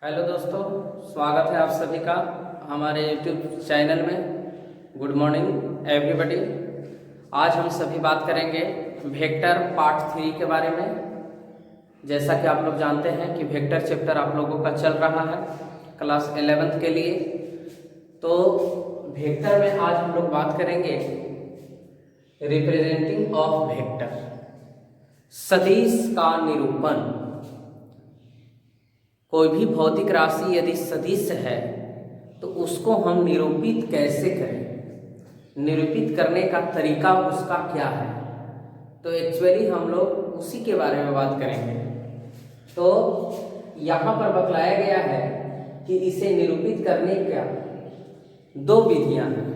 Hello दोस्तों, स्वागत है आप सभी का हमारे YouTube चैनल में। Good morning everybody. आज हम सभी बात करेंगे वेक्टर पार्ट 3 के बारे में। जैसा कि आप लोग जानते हैं कि वेक्टर चैप्टर आप लोगों का चल रहा है क्लास 11th के लिए। तो वेक्टर में आज हम लोग बात करेंगे रिप्रेजेंटिंग ऑफ वेक्टर, सदिश का निरूपण। कोई भी भौतिक राशि यदि सदिश है तो उसको हम निरूपित कैसे करें, निरूपित करने का तरीका उसका क्या है, तो एक्चुअली हम लोग उसी के बारे में बात करेंगे। तो यहाँ पर बतलाया गया है कि इसे निरूपित करने का दो विधियां हैं।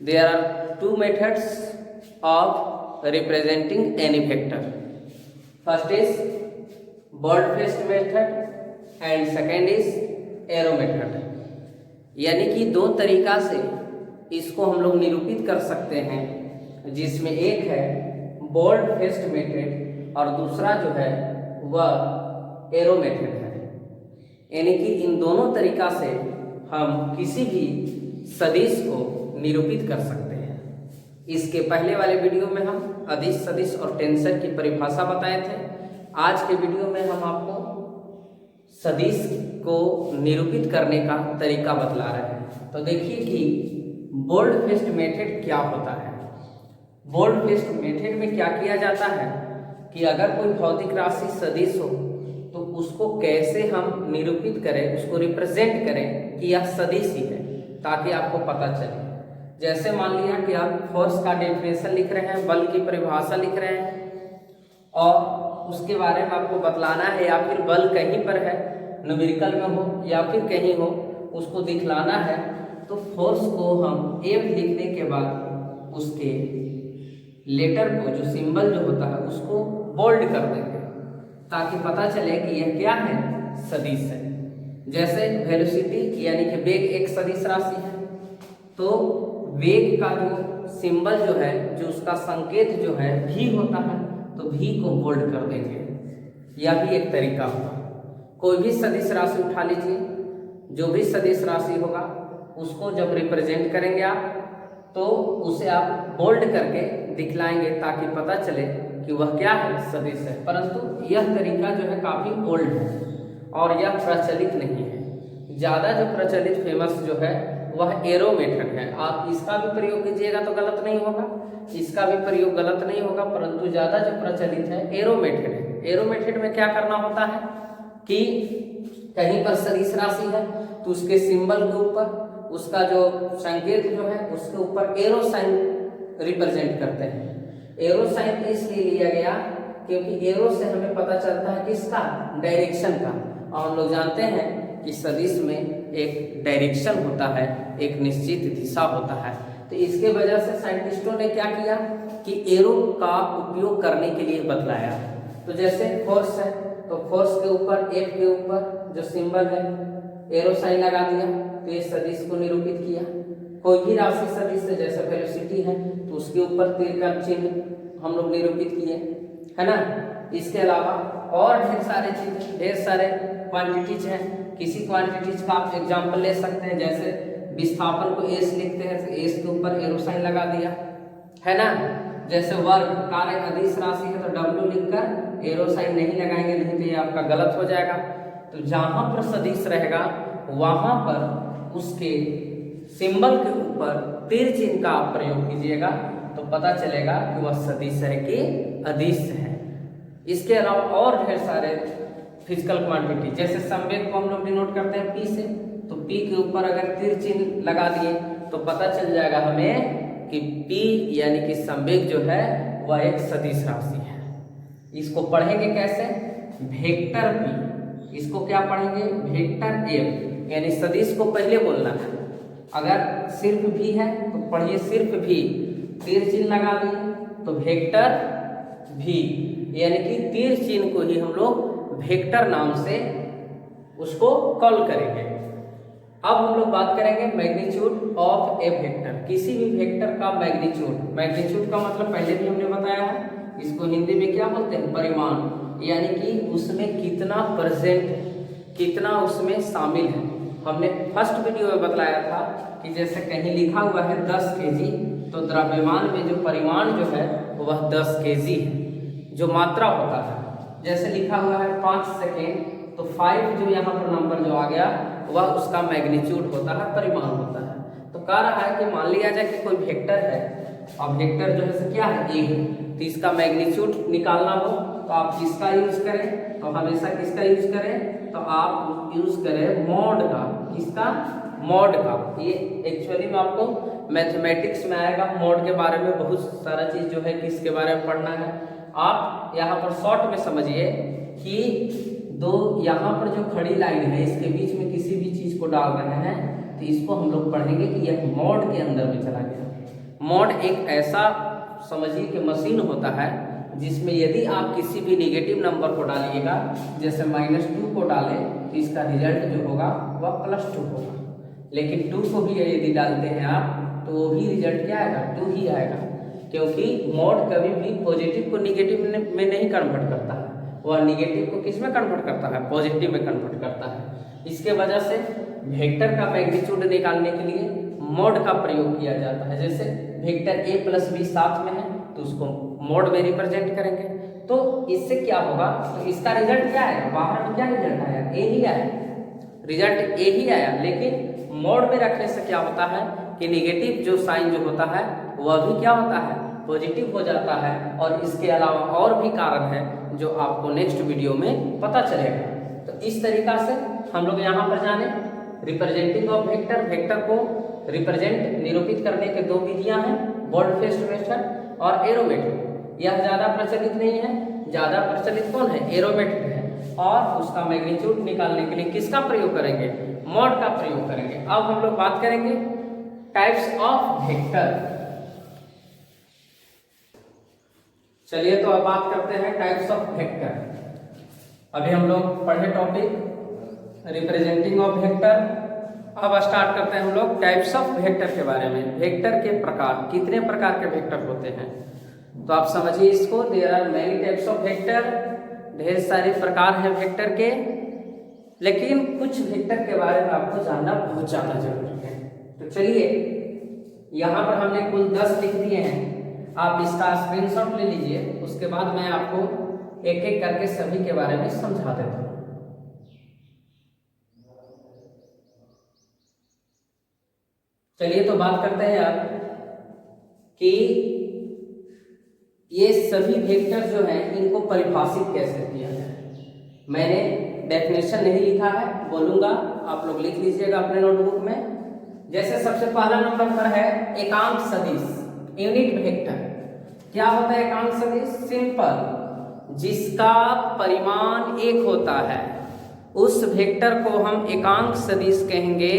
There are two methods of representing any vector. First is boldfaced method and second is arrow method. यानी कि दो तरीका से इसको हम लोग निरूपित कर सकते हैं, जिसमें एक है बोल्ड-फेस्ड मेथड और दूसरा जो है वह एरो मेथड है। यानी कि इन दोनों तरीका से हम किसी भी सदिश को निरूपित कर सकते हैं। इसके पहले वाले वीडियो में हम अदिश, सदिश और टेंसर की परिभाषा बताए थे। आज के वीडियो में हम आपको सदिश को निरूपित करने का तरीका बतला रहे हैं। तो देखिए कि बोल्ड-फेस्ड मेथड क्या होता है। बोल्ड-फेस्ड मेथड में क्या किया जाता है कि अगर कोई भौतिक राशि सदिश हो तो उसको कैसे हम निरूपित करें, उसको रिप्रेजेंट करें कि यह सदिश ही है, ताकि आपको पता चले। जैसे मान लिया कि आप फोर्स का डेफिनेशन लिख रहे हैं, बल की परिभाषा लिख रहे हैं और उसके बारे में आपको बतलाना है, या फिर बल कहीं पर है, न्यूमेरिकल में हो या फिर कहीं हो, उसको दिखलाना है। तो फोर्स को हम एफ लिखने के बाद उसके लेटर को, जो सिंबल जो होता है, उसको बोल्ड कर देंगे ताकि पता चले कि यह क्या है, सदिश है। जैसे वेलोसिटी यानी कि वेग एक सदिश राशि है, तो वेग का जो सिंबल जो है, जो उसका संकेत जो है भी होता है, तो भी को बोल्ड कर देंगे। यह भी एक तरीका होगा। कोई भी सदिश राशि उठा लीजिए, जो भी सदिश राशि होगा उसको जब रिप्रेजेंट करेंगे आप, तो उसे आप बोल्ड करके दिखलाएंगे ताकि पता चले कि वह क्या है, सदिश है। परंतु यह तरीका जो है काफ़ी ओल्ड है और यह प्रचलित नहीं है। ज़्यादा जो प्रचलित फेमस जो है वह एरो मेथड है। आप इसका भी प्रयोग कीजिएगा तो गलत नहीं होगा, इसका भी प्रयोग गलत नहीं होगा, परंतु ज़्यादा जो प्रचलित है एरो मेथड है। एरो मेथड में क्या करना होता है कि कहीं पर सदिश राशि है तो उसके सिंबल के ऊपर, उसका जो संकेत जो है उसके ऊपर एरो साइन रिप्रेजेंट करते हैं। एरो साइन इसलिए लिया गया क्योंकि एरो से हमें पता चलता है किसका, डायरेक्शन का। और हम लोग जानते हैं कि सदिश में एक डायरेक्शन होता है, एक निश्चित दिशा होता है। तो इसके वजह से साइंटिस्टों ने क्या किया कि एरो का उपयोग करने के लिए बतलाया। तो जैसे फोर्स है तो फोर्स के ऊपर, एफ के ऊपर जो सिंबल है, एरो साइन लगा दिया, तो ये सदिश को निरूपित किया। कोई भी राशि सदिश है, जैसे वेलोसिटी है तो उसके ऊपर तीर का चिन्ह हम लोग निरूपित किए, है ना। इसके अलावा और ढेर सारे चीज, ढेर सारे क्वांटिटीज हैं। किसी क्वांटिटीज का आप एग्जाम्पल ले सकते हैं, जैसे विस्थापन को एस लिखते हैं तो एस के ऊपर एरो साइन लगा दिया, है ना। जैसे वर्ग, कार्य अदिश राशि है तो डब्ल्यू लिखकर एरो साइन नहीं लगाएंगे, नहीं तो ये आपका गलत हो जाएगा। तो जहाँ पर सदिश रहेगा वहाँ पर उसके सिंबल के ऊपर तीर चिन्ह का आप प्रयोग कीजिएगा तो पता चलेगा कि वह सदिश है कि अदिश है। इसके अलावा और ढेर सारे फिजिकल क्वांटिटी, जैसे संवेग को हम लोग डिनोट करते हैं पी से, तो पी के ऊपर अगर तीर चिन्ह लगा दिए तो पता चल जाएगा हमें कि पी यानी कि संवेग जो है वह एक सदिश राशि है। इसको पढ़ेंगे कैसे, वेक्टर पी। इसको क्या पढ़ेंगे, वेक्टर एफ, यानी सदिश को पहले बोलना है। अगर सिर्फ भी है तो पढ़िए सिर्फ भी, तीर चिन्ह लगा दिए तो वेक्टर भी, यानी कि तीर चिन्ह को ही हम लोग वेक्टर नाम से उसको कॉल करेंगे। अब हम लोग बात करेंगे मैग्नीट्यूड ऑफ ए वेक्टर। किसी भी वेक्टर का मैग्नीट्यूड, मैग्नीट्यूड का मतलब पहले भी हमने बताया है, इसको हिंदी में क्या बोलते हैं, परिमाण। यानी कि उसमें कितना परसेंट कितना उसमें शामिल है। हमने फर्स्ट वीडियो में बतलाया था कि जैसे कहीं लिखा हुआ है 10 kg, तो द्रव्यमान में जो परिमाण जो है वह 10 kg है, जो मात्रा होता है। जैसे लिखा हुआ है 5 सेकेंड, तो 5 जो यहाँ पर नंबर जो आ गया वह उसका मैग्नीट्यूड होता है, परिमाण होता है। तो कह रहा है कि मान लिया जाए कि कोई वेक्टर है, अब वेक्टर जो है क्या है, ए है, तो इसका मैग्नीट्यूड निकालना हो तो आप किसका यूज करें, तो हमेशा किसका यूज करें, तो आप यूज करें मॉड का। किसका, मॉड का। ये एक्चुअली में आपको मैथमेटिक्स में आएगा, मॉड के बारे में बहुत सारा चीज जो है किसके बारे में पढ़ना है। आप यहाँ पर शॉर्ट में समझिए कि दो यहाँ पर जो खड़ी लाइन है इसके बीच में किसी भी चीज को डाल रहे हैं, तो इसको हम लोग पढ़ेंगे कि यह मॉड के अंदर में चला गया। मॉड एक ऐसा समझिए कि मशीन होता है जिसमें यदि आप किसी भी नेगेटिव नंबर को डालिएगा, जैसे -2 को डालें, तो इसका रिजल्ट जो होगा वह +2 होगा। लेकिन 2 को भी यदि डालते हैं आप, तो वो भी रिजल्ट क्या आएगा, 2 ही आएगा। क्योंकि मॉड कभी भी पॉजिटिव को निगेटिव में नहीं कन्वर्ट करता है, वह निगेटिव को किस में कन्वर्ट करता है, पॉजिटिव में कन्वर्ट करता है। इसके वजह से वेक्टर का मैग्नीट्यूड निकालने के लिए मॉड का प्रयोग किया जाता है। जैसे वेक्टर a + b साथ में है, तो उसको मॉड में रिप्रेजेंट करेंगे, तो इससे क्या होगा, तो इसका रिजल्ट क्या आएगा, बाहर में क्या रिजल्ट आया, ए ही आया, रिजल्ट ए ही आया। लेकिन मॉड में रखने से क्या होता है कि निगेटिव जो साइन जो होता है वह भी क्या होता है, पॉजिटिव हो जाता है। और इसके अलावा और भी कारण है जो आपको नेक्स्ट वीडियो में पता चलेगा। तो इस तरीका से हम लोग यहाँ पर जाने रिप्रेजेंटिंग ऑफ वेक्टर, वेक्टर को रिप्रेजेंट निरूपित करने के दो विधियां हैं, बोल्ड-फेस्ट मेथड और एरो मेथड। यह ज्यादा प्रचलित नहीं है, ज्यादा प्रचलित कौन है, एरो मेथड है। और उसका मैग्नीट्यूड निकालने के लिए किसका प्रयोग करेंगे, मॉड का प्रयोग करेंगे। अब हम लोग बात करेंगे टाइप्स ऑफ वेक्टर। चलिए तो अब बात करते हैं टाइप्स ऑफ वेक्टर। अभी हम लोग पढ़े टॉपिक रिप्रेजेंटिंग ऑफ वेक्टर, अब स्टार्ट करते हैं हम लोग टाइप्स ऑफ वेक्टर के बारे में। वेक्टर के प्रकार, कितने प्रकार के वेक्टर होते हैं, तो आप समझिए इसको, there are many types of vector, ढेर सारे प्रकार हैं वेक्टर के। लेकिन कुछ वेक्टर के बारे में आपको जानना बहुत ज्यादा जरूरी है। तो चलिए यहाँ पर हमने कुल 10 लिख दिए हैं, आप इसका स्क्रीनशॉट ले लीजिए, उसके बाद मैं आपको एक एक करके सभी के बारे में समझा देता हूँ। चलिए तो बात करते हैं अब कि ये सभी वेक्टर जो हैं इनको परिभाषित कैसे किया जाए। मैंने डेफिनेशन नहीं लिखा है, बोलूंगा, आप लोग लिख लीजिएगा अपने नोटबुक में। जैसे सबसे पहला नंबर पर है एकांक सदिश, यूनिट वेक्टर। क्या होता है एकांक सदिश, सिंपल, जिसका परिमाण 1 होता है उस वेक्टर को हम एकांक सदिश कहेंगे,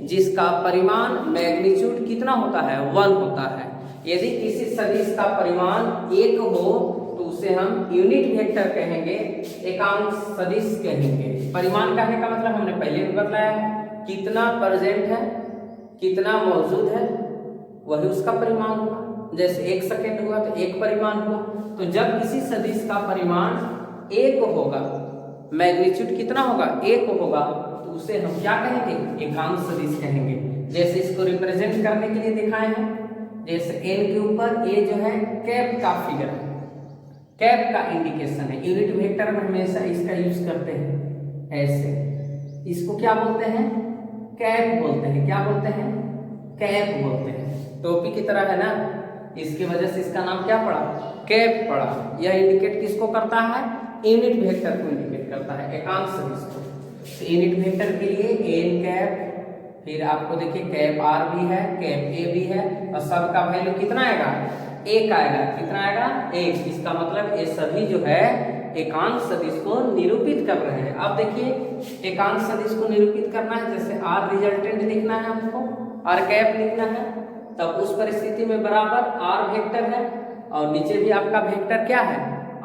जिसका परिमाण मैग्नीट्यूड कितना होता है, 1 होता है। यदि किसी सदिश का परिमाण 1 हो तो उसे हम यूनिट वेक्टर कहेंगे, एकांक सदिश कहेंगे। परिमाण कहने का मतलब हमने पहले भी बताया है, कितना प्रेजेंट है, कितना मौजूद है, वही उसका परिमाण होगा। जैसे 1 सेकेंड हुआ तो 1 परिमाण हुआ। तो जब किसी सदिश का परिमाण 1 होगा, मैग्नीट्यूड कितना होगा, 1 होगा, तो उसे हम क्या कहेंगे, एकांक सदिश कहेंगे। जैसे इसको रिप्रेजेंट करने के लिए दिखाए हैं, जैसे n के ऊपर ये जो है कैप का फिगर है, कैप का इंडिकेशन है। यूनिट वेक्टर में हमेशा इसका यूज करते हैं ऐसे, इसको क्या बोलते हैं, कैप बोलते हैं। क्या बोलते हैं, कैप बोलते हैं। टोपी की तरह है ना, इसकी वजह से इसका नाम क्या पड़ा, कैप पड़ा। यह इंडिकेट किसको करता है, यूनिट वेक्टर को इंडिकेट करता है, एकांक सदिश को। तो यूनिट वेक्टर के लिए n कैप, फिर आपको देखिए कैप r भी है, कैप a भी है, और सबका वैल्यू कितना आएगा, 1 आएगा। कितना आएगा, 1। इसका मतलब ये सभी जो है एकांक सदिश को निरूपित कर रहे हैं। अब देखिए एकांक सदिश को निरूपित करना है, जैसे r रिजल्टेंट लिखना है हमको, r कैप लिखना है, तब उस परिस्थिति में बराबर r वेक्टर है और नीचे भी आपका वेक्टर क्या है,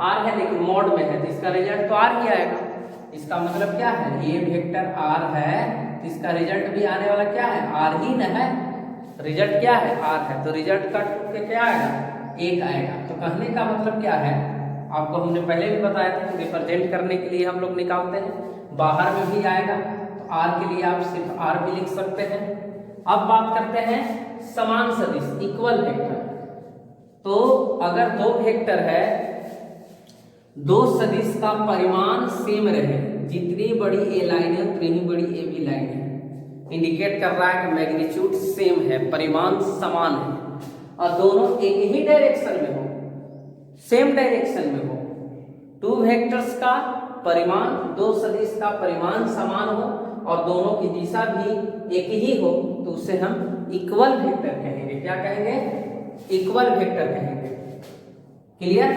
r है, लेकिन मॉड में है, तो इसका रिजल्ट तो r ही आएगा। इसका मतलब क्या है, ये वेक्टर r है, तो इसका रिजल्ट भी आने वाला क्या है, r ही न है। रिजल्ट क्या है, r है, तो रिजल्ट कट के क्या आएगा, 1 आएगा। तो कहने का मतलब क्या है, आपको हमने पहले भी बताया था कि रिप्रेजेंट करने के लिए हम लोग निकालते हैं, बाहर में भी आएगा, तो r के लिए आप सिर्फ r भी लिख सकते हैं। अब बात करते हैं समान सदिश, इक्वल वेक्टर। तो अगर दो वेक्टर है, दो सदिश का परिमाण सेम रहे, जितनी बड़ी ए लाइन है उतनी ही बड़ी ए बी लाइन है, इंडिकेट कर रहा है कि मैग्नीट्यूड सेम है, परिमाण समान है, और दोनों एक ही डायरेक्शन में हो, सेम डायरेक्शन में हो, टू वेक्टर्स का परिमाण, दो सदिश का परिमाण समान हो और दोनों की दिशा भी एक ही हो, तो उसे हम इक्वल वेक्टर कहेंगे। क्या कहेंगे? इक्वल वेक्टर कहेंगे। क्लियर?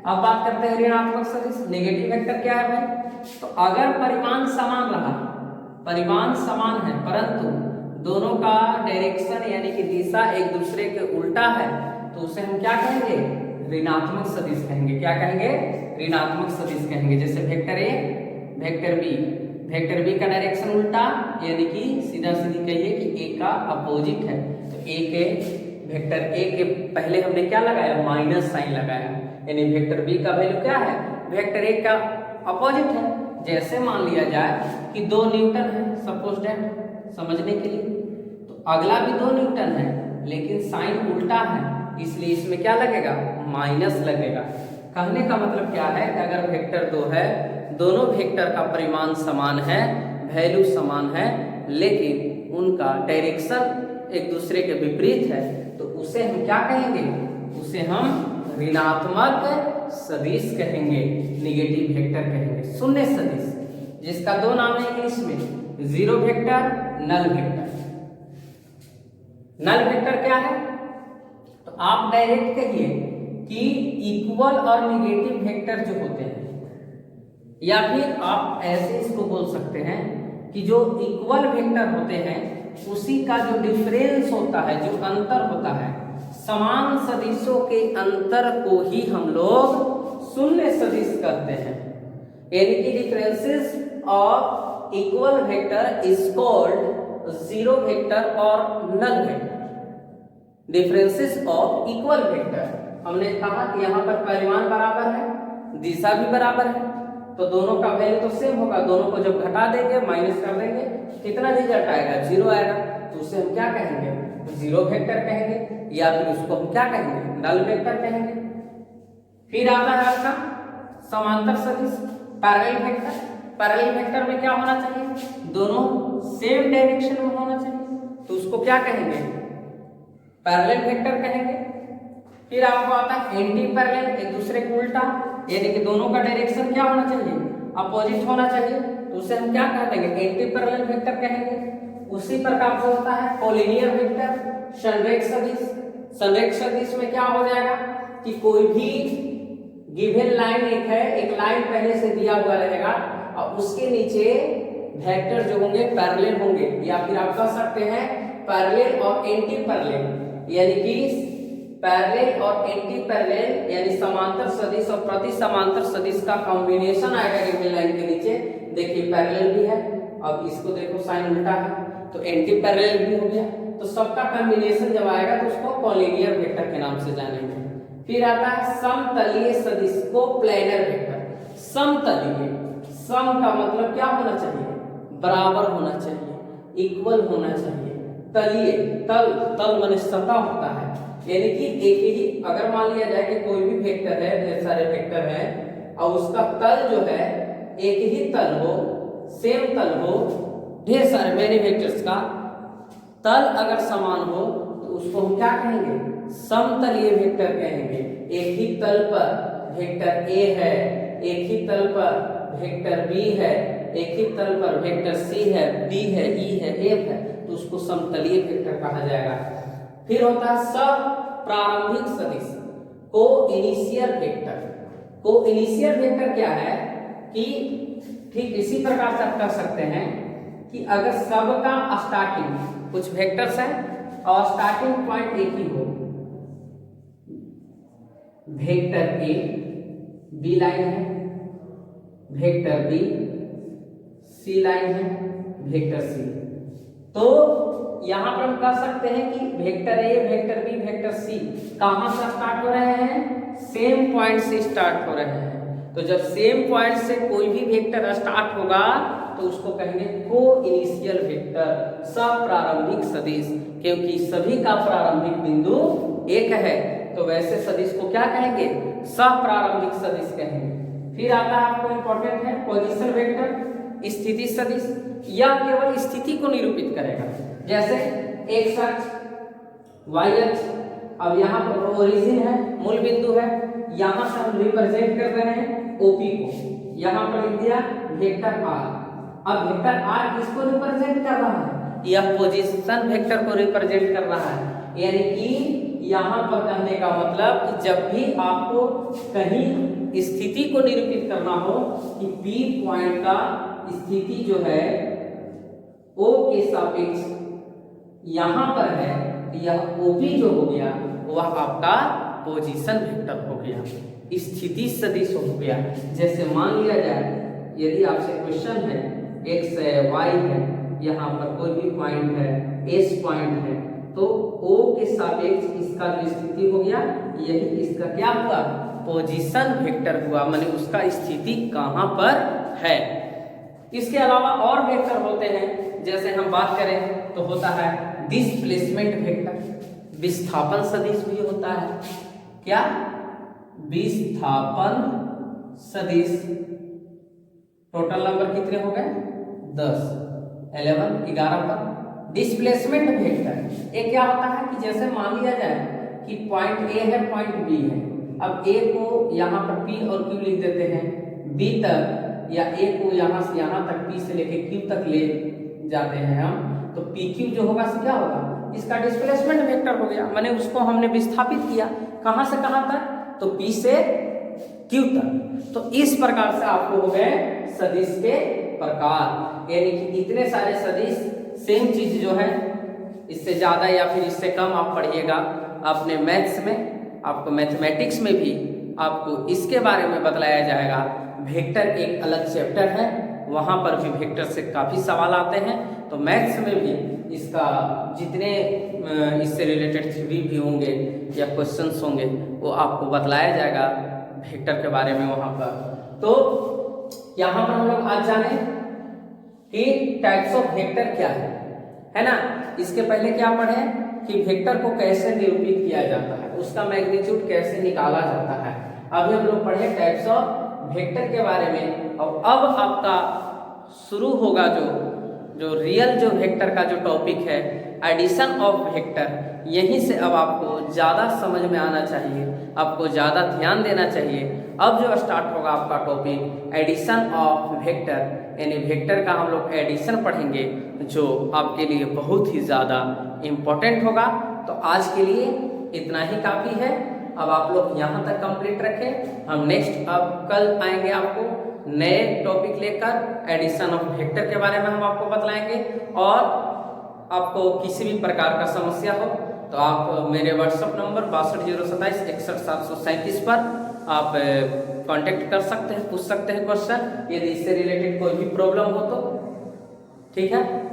अब बात करते हैं ऋणात्मक सदिश, नेगेटिव वेक्टर क्या है भाई? तो अगर परिमाण समान रहा, परिमाण समान है परंतु दोनों का डायरेक्शन यानी कि दिशा एक दूसरे के उल्टा है, तो उसे हम क्या कहेंगे? ऋणात्मक सदिश कहेंगे। क्या कहेंगे? ऋणात्मक सदिश कहेंगे। जैसे vector A, vector B, vector B का डायरेक्शन उल्टा, यानी कि सीधा सीधी कहिए कि ए का अपोजिट है, तो ए के वेक्टर ए के पहले हमने क्या लगाया? माइनस साइन लगाया, यानी वेक्टर बी का वैल्यू क्या है? वेक्टर ए का अपोजिट है। जैसे मान लिया जाए कि 2 न्यूटन है, सपोज दैट, समझने के लिए, तो अगला भी 2 न्यूटन है लेकिन साइन उल्टा है, इसलिए इसमें क्या लगेगा? माइनस लगेगा। कहने का मतलब क्या है कि अगर वेक्टर 2 है, दोनों वेक्टर का परिमाण समान है, वैल्यू समान है, लेकिन उनका डायरेक्शन एक दूसरे के विपरीत है, तो उसे हम क्या कहेंगे? उसे हम ऋणात्मक सदिश कहेंगे, नेगेटिव वेक्टर कहेंगे, शून्य सदिश, जिसका 2 नाम है इंग्लिश में, zero vector, null vector. Null vector क्या है? तो आप डायरेक्ट कहिए कि इक्वल और नेगेटिव वेक्टर जो होते हैं, या फिर आप ऐसे इसको बोल सकते हैं कि जो इक्वल वेक्टर होते हैं उसी का जो डिफरेंस होता है, जो अंतर होता है, समान सदिशों के अंतर को ही हम लोग शून्य सदिश कहते हैं। यानी कि differences of equal vector is called zero vector और null vector. Differences of equal vector, हमने कहा कि यहाँ पर परिमाण बराबर है, दिशा भी बराबर है, तो दोनों का वैल्यू तो सेम होगा। दोनों को जब घटा देंगे, माइनस कर देंगे, कितना रिजल्ट आएगा? 0 आएगा। तो उसे हम क्या कहेंगे? जीरो वेक्टर कहेंगे, या फिर उसको हम क्या कहेंगे? नल वेक्टर कहेंगे। फिर आता है आपका समांतर सदिश, पैरेलल वेक्टर। पैरेलल वेक्टर में क्या होना चाहिए? दोनों सेम डायरेक्शन में होना चाहिए, तो उसको क्या कहेंगे? पैरेलल वेक्टर कहेंगे। फिर आपको आता है एंटी पैरेलल, एक दूसरे को उल्टा, यानी कि दोनों का डायरेक्शन क्या होना चाहिए? अपोजिट होना चाहिए, तो उसे हम क्या कह देंगे? एंटी पैरेलल वेक्टर कहेंगे। उसी प्रकार से होता है कोलिनियर वेक्टर, संरेख सदिश। संरेख सदिश में क्या हो जाएगा कि कोई भी गिवन लाइन एक है, एक लाइन पहले से दिया हुआ रहेगा और उसके नीचे वेक्टर जो होंगे पैरेलल होंगे, या फिर आप कह सकते हैं पैरेलल और एंटी पैरेलल, यानी कि पैरेलल और एंटी पैरेलल, यानी समांतर सदिश और प्रति समांतर सदिश का कॉम्बिनेशन आएगा गिवन लाइन के नीचे। देखिए पैरेलल भी है, अब इसको देखो साइन उल्टा है, तो एंटी पैरेलल भी हो गया, तो सबका कॉम्बिनेशन जब आएगा तो उसको कोलिनियर वेक्टर के नाम से जानेंगे। फिर आता है समतलीय सदिश को प्लेनर वेक्टर। समतलीय, सम का मतलब क्या होना चाहिए? बराबर होना चाहिए, इक्वल होना चाहिए। तलीय, तल, तल माने सतह होता है, यानी कि एक ही, अगर मान लिया जाए कि कोई भी वेक्टर है, ढेर सारे वेक्टर हैं और उसका तल जो है एक ही तल हो, सेम तल हो, ढेर सारे मेनी वेक्टर्स का तल अगर समान हो तो उसको हम क्या कहेंगे? समतलीय वेक्टर कहेंगे। एक ही तल पर वेक्टर ए है, एक ही तल पर वेक्टर बी है, एक ही तल पर वेक्टर सी है, डी है, ई है, एफ है, तो उसको समतलीय वेक्टर कहा जाएगा। फिर होता है सप्रारंभिक सदिश, को इनिशियल वेक्टर। को इनिशियल वेक्टर क्या है कि ठीक इसी प्रकार से आप कह सकते हैं कि अगर सबका स्टार्टिंग, कुछ वेक्टर्स है और स्टार्टिंग पॉइंट एक ही हो, वेक्टर ए बी लाइन है, वेक्टर बी सी लाइन है, वेक्टर सी, तो यहां पर हम कह सकते हैं कि vector A, vector B, vector C कहां से स्टार्ट हो रहे हैं? सेम पॉइंट से स्टार्ट हो रहे हैं। तो जब सेम पॉइंट से कोई भी वेक्टर स्टार्ट होगा तो उसको कहेंगे को इनिशियल वेक्टर, सप्रारंभिक सदिश, क्योंकि सभी का प्रारंभिक बिंदु एक है। तो वैसे सदिश को क्या कहेंगे? सप्रारंभिक सदिश कहेंगे। फिर आता है आपको इंपॉर्टेंट है पोजीशन वेक्टर, स्थिति सदिश। यह केवल स्थिति को निरूपित करेगा, जैसे एक्स अक्ष, वाई अक्ष। अब यहाँ पर ओरिजिन है, मूल बिंदु है, यहाँ से हम रिप्रेजेंट कर रहे हैं ओपी को, यहाँ पर लिख दिया वेक्टर आर। अब वेक्टर आर किसको रिप्रेजेंट कर रहा है? यह पोजीशन वेक्टर को रिप्रेजेंट कर रहा है। यानी कि यहाँ पर कहने का मतलब कि जब भी आपको कहीं स्थिति को निरूपित करना हो कि पी पॉइंट का स्थिति जो है ओ के सापेक्ष यहाँ पर है, तो यह ओपी जो हो गया वह आपका पोजीशन वेक्टर हो गया, स्थिति सदिश हो गया। जैसे मान लिया जाए यदि आपसे क्वेश्चन है एक्स है, वाई है, यहाँ पर कोई भी पॉइंट है, एस पॉइंट है, तो O के सापेक्ष इसका जो स्थिति हो गया, यही इसका क्या हुआ? पोजीशन वेक्टर हुआ, माने उसका स्थिति कहाँ पर है। इसके अलावा और वेक्टर होते हैं, जैसे हम बात करें तो होता है डिस्प्लेसमेंट वेक्टर, विस्थापन सदिश भी होता है। क्या? विस्थापन सदिश। टोटल नंबर कितने हो गए? 10, 11 पर। डिस्प्लेसमेंट वेक्टर ये क्या होता है कि जैसे मान लिया जाए कि पॉइंट ए है, पॉइंट बी है। अब ए को यहाँ पर पी और क्यू लिख देते हैं, बी तक या ए को यहाँ से यहाँ तक, पी से लेके क्यू तक ले जाते हैं हम, तो पी क्यू जो होगा क्या होगा? इसका डिस्प्लेसमेंट वेक्टर हो गया, माने उसको हमने विस्थापित किया कहाँ से कहाँ तक? तो पी से क्यू तक। तो इस प्रकार से आपको हो गए सदिश के प्रकार, यानी कि इतने सारे सदिश, सेम चीज जो है इससे ज्यादा या फिर इससे कम आप पढ़िएगा अपने मैथ्स में, आपको मैथमेटिक्स में भी आपको इसके बारे में बतलाया जाएगा। वेक्टर एक अलग चैप्टर है, वहां पर भी वेक्टर से काफी सवाल आते हैं। तो मैथ्स में भी इसका जितने इससे रिलेटेड थ्योरी भी होंगे या क्वेश्चंस होंगे वो आपको बतलाया जाएगा वेक्टर के बारे में वहां पर। तो यहाँ पर हम लोग आज जाने कि टाइप्स ऑफ वेक्टर क्या है ना। इसके पहले क्या पढ़े कि वेक्टर को कैसे निरूपित किया जाता है, उसका मैग्नीट्यूड कैसे निकाला जाता है। अभी हम लोग पढ़े टाइप्स ऑफ वेक्टर के बारे में, और अब आपका शुरू होगा जो रियल जो वेक्टर का जो टॉपिक है, एडिशन ऑफ वेक्टर। यहीं से अब आपको ज़्यादा समझ में आना चाहिए, आपको ज़्यादा ध्यान देना चाहिए। अब जो स्टार्ट होगा आपका टॉपिक एडिशन ऑफ वेक्टर, यानी वेक्टर का हम लोग एडिशन पढ़ेंगे, जो आपके लिए बहुत ही ज़्यादा इम्पोर्टेंट होगा। तो आज के लिए इतना ही काफ़ी है। अब आप लोग यहाँ तक कंप्लीट रखें। हम नेक्स्ट अब कल आएंगे आपको नए टॉपिक लेकर, एडिशन ऑफ वेक्टर के बारे में हम आपको बतलाएंगे। और आपको किसी भी प्रकार का समस्या हो तो आप मेरे व्हाट्सएप नंबर 6207216737 पर आप कांटेक्ट कर सकते हैं, पूछ सकते हैं क्वेश्चन, यदि इससे रिलेटेड कोई भी प्रॉब्लम हो तो। ठीक है।